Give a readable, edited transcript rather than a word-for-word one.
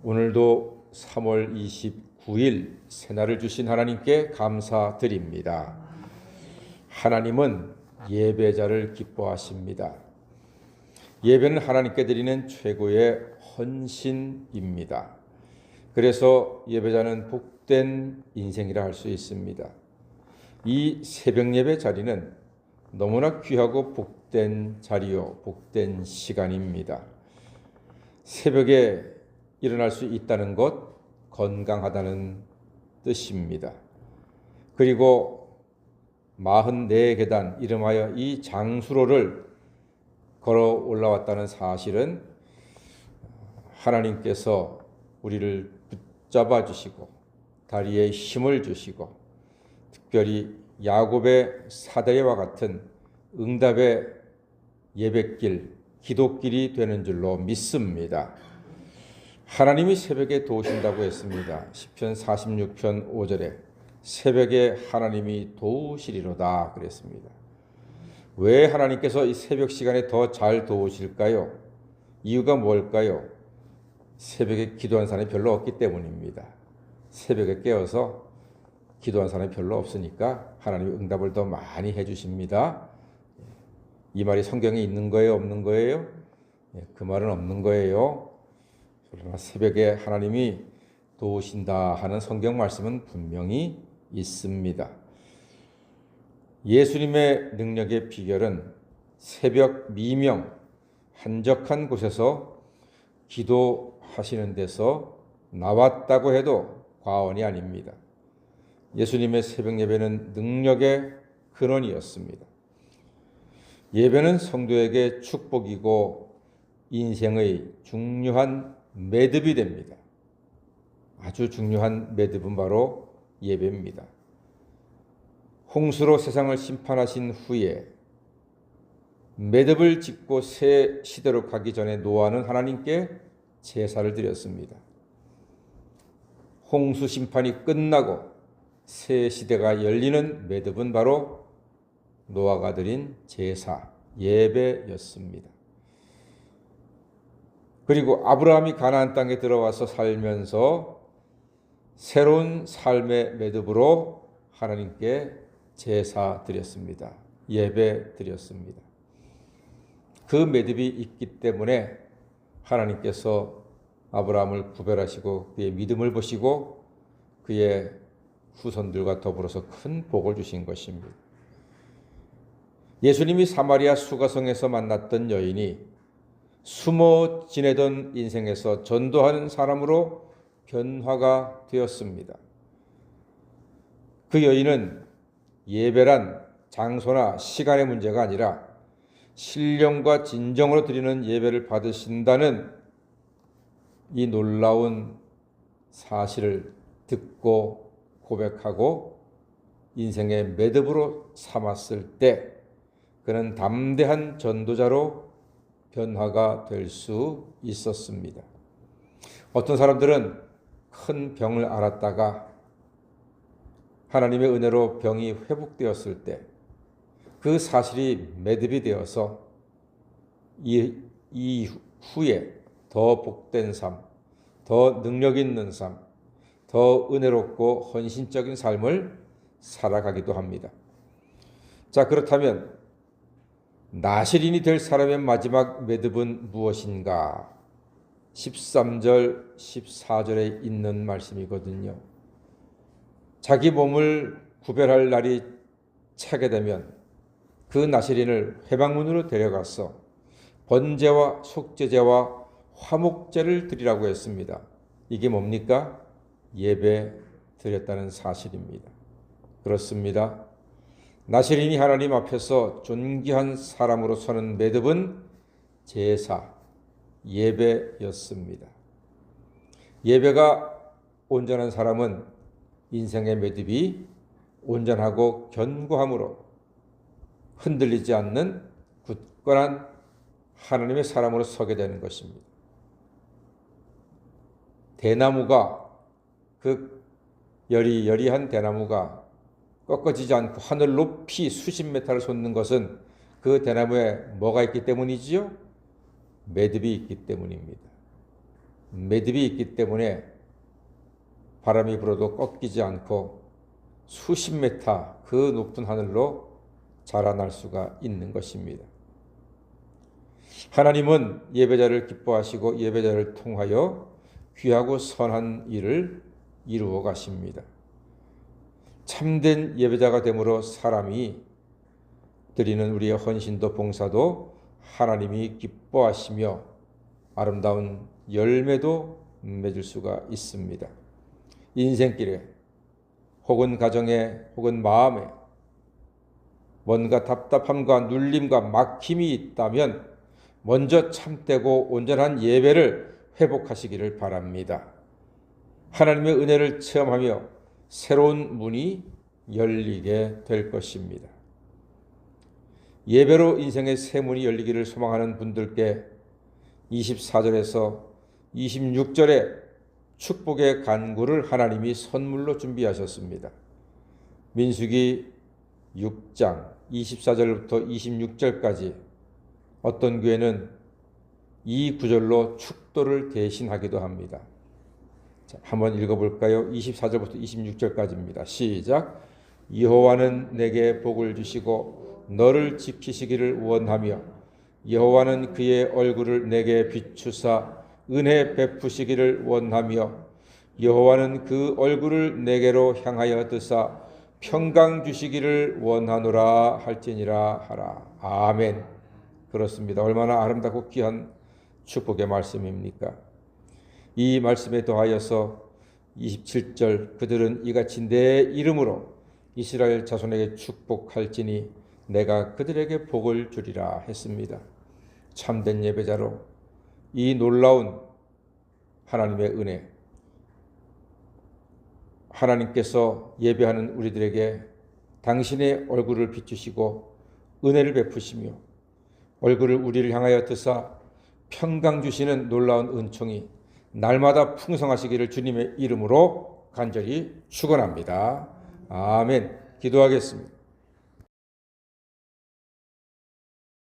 오늘도 3월 29일 새날을 주신 하나님께 감사드립니다. 하나님은 예배자를 기뻐하십니다. 예배는 하나님께 드리는 최고의 헌신입니다. 그래서 예배자는 복된 인생이라 할 수 있습니다. 이 새벽 예배 자리는 너무나 귀하고 복된 자리요, 복된 시간입니다. 새벽에 일어날 수 있다는 것, 건강하다는 뜻입니다. 그리고 44계단 이름하여 이 장수로를 걸어 올라왔다는 사실은 하나님께서 우리를 붙잡아 주시고 다리에 힘을 주시고 특별히 야곱의 사대와 같은 응답의 예배길, 기도길이 되는 줄로 믿습니다. 하나님이 새벽에 도우신다고 했습니다. 시편 46편 5절에 새벽에 하나님이 도우시리로다 그랬습니다. 왜 하나님께서 이 새벽 시간에 더 잘 도우실까요? 이유가 뭘까요? 새벽에 기도한 사람이 별로 없기 때문입니다. 새벽에 깨어서 기도한 사람이 별로 없으니까 하나님이 응답을 더 많이 해주십니다. 이 말이 성경에 있는 거예요? 없는 거예요? 그 말은 없는 거예요. 그러나 새벽에 하나님이 도우신다 하는 성경 말씀은 분명히 있습니다. 예수님의 능력의 비결은 새벽 미명, 한적한 곳에서 기도하시는 데서 나왔다고 해도 과언이 아닙니다. 예수님의 새벽 예배는 능력의 근원이었습니다. 예배는 성도에게 축복이고 인생의 중요한 매듭이 됩니다. 아주 중요한 매듭은 바로 예배입니다. 홍수로 세상을 심판하신 후에 매듭을 짓고 새 시대로 가기 전에 노아는 하나님께 제사를 드렸습니다. 홍수 심판이 끝나고 새 시대가 열리는 매듭은 바로 노아가 드린 제사, 예배였습니다. 그리고 아브라함이 가나안 땅에 들어와서 살면서 새로운 삶의 매듭으로 하나님께 제사 드렸습니다. 예배 드렸습니다. 그 매듭이 있기 때문에 하나님께서 아브라함을 구별하시고 그의 믿음을 보시고 그의 후손들과 더불어서 큰 복을 주신 것입니다. 예수님이 사마리아 수가성에서 만났던 여인이 숨어 지내던 인생에서 전도하는 사람으로 변화가 되었습니다. 그 여인은 예배란 장소나 시간의 문제가 아니라 신령과 진정으로 드리는 예배를 받으신다는 이 놀라운 사실을 듣고 고백하고 인생의 매듭으로 삼았을 때 그는 담대한 전도자로 변화가 될 수 있었습니다. 어떤 사람들은 큰 병을 앓았다가 하나님의 은혜로 병이 회복되었을 때 그 사실이 매듭이 되어서 이후에 더 복된 삶, 더 능력 있는 삶, 더 은혜롭고 헌신적인 삶을 살아가기도 합니다. 자, 그렇다면 나실인이 될 사람의 마지막 매듭은 무엇인가? 13절, 14절에 있는 말씀이거든요. 자기 몸을 구별할 날이 차게 되면 그 나실인을 회방문으로 데려가서 번제와 속죄제와 화목제를 드리라고 했습니다. 이게 뭡니까? 예배 드렸다는 사실입니다. 그렇습니다. 나실인이 하나님 앞에서 존귀한 사람으로 서는 매듭은 제사, 예배였습니다. 예배가 온전한 사람은 인생의 매듭이 온전하고 견고함으로 흔들리지 않는 굳건한 하나님의 사람으로 서게 되는 것입니다. 대나무가 그 여리여리한 대나무가 꺾어지지 않고 하늘 높이 수십 메타를 솟는 것은 그 대나무에 뭐가 있기 때문이지요? 매듭이 있기 때문입니다. 매듭이 있기 때문에 바람이 불어도 꺾이지 않고 수십 메타 그 높은 하늘로 자라날 수가 있는 것입니다. 하나님은 예배자를 기뻐하시고 예배자를 통하여 귀하고 선한 일을 이루어 가십니다. 참된 예배자가 되므로 사람이 드리는 우리의 헌신도 봉사도 하나님이 기뻐하시며 아름다운 열매도 맺을 수가 있습니다. 인생길에 혹은 가정에 혹은 마음에 뭔가 답답함과 눌림과 막힘이 있다면 먼저 참되고 온전한 예배를 회복하시기를 바랍니다. 하나님의 은혜를 체험하며 새로운 문이 열리게 될 것입니다. 예배로 인생의 새 문이 열리기를 소망하는 분들께 24절에서 26절에 축복의 간구를 하나님이 선물로 준비하셨습니다. 민수기 6장 24절부터 26절까지 어떤 교회는 이 구절로 축도를 대신하기도 합니다. 자, 한번 읽어볼까요? 24절부터 26절까지입니다. 시작. 여호와는 내게 복을 주시고 너를 지키시기를 원하며 여호와는 그의 얼굴을 내게 비추사 은혜 베푸시기를 원하며 여호와는 그 얼굴을 내게로 향하여 드사 평강 주시기를 원하노라 할지니라 하라. 아멘. 그렇습니다. 얼마나 아름답고 귀한 축복의 말씀입니까? 이 말씀에 더하여서 27절 그들은 이같이 내 이름으로 이스라엘 자손에게 축복할지니 내가 그들에게 복을 주리라 했습니다. 참된 예배자로 이 놀라운 하나님의 은혜, 하나님께서 예배하는 우리들에게 당신의 얼굴을 비추시고 은혜를 베푸시며 얼굴을 우리를 향하여 드사 평강 주시는 놀라운 은총이 날마다 풍성하시기를 주님의 이름으로 간절히 축원합니다. 아멘. 기도하겠습니다.